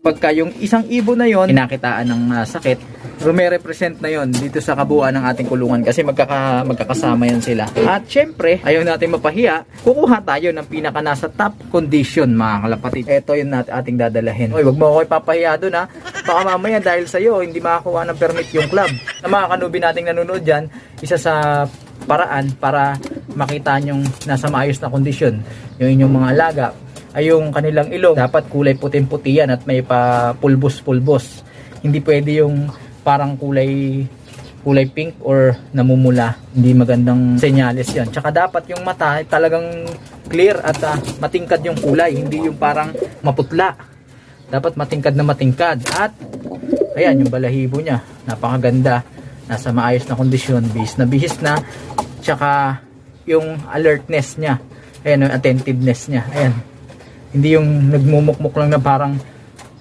Pagka yung isang ibon na yon inakitaan ng sakit, rume-represent na yon dito sa kabuuan ng ating kulungan kasi magkakasama yan sila. At syempre, ayaw natin mapahiya, kukuha tayo ng pinaka nasa top condition mga kalapatid. Ito yung ating dadalahin. Oy, wag mo ako ipapahiya doon ha. Baka mamaya dahil sa iyo hindi makakuha ng permit yung club. Sa mga kanubi nating nanonood diyan, isa sa paraan para makita nyong nasa maayos na kondisyon yung inyong mga alaga ay yung kanilang ilong dapat kulay puting-puti yan at may pa pulbos-pulbos. Hindi pwede yung parang kulay pink or namumula. Hindi magandang senyales yan. Tsaka dapat yung mata ay talagang clear at matingkad yung kulay, hindi yung parang maputla. Dapat matingkad na matingkad. At ayan yung balahibo niya, napakaganda, nasa maayos na kondisyon, bihis na. Tsaka yung alertness niya, ayan yung attentiveness niya, ayan. Hindi yung nagmumukmuk lang na parang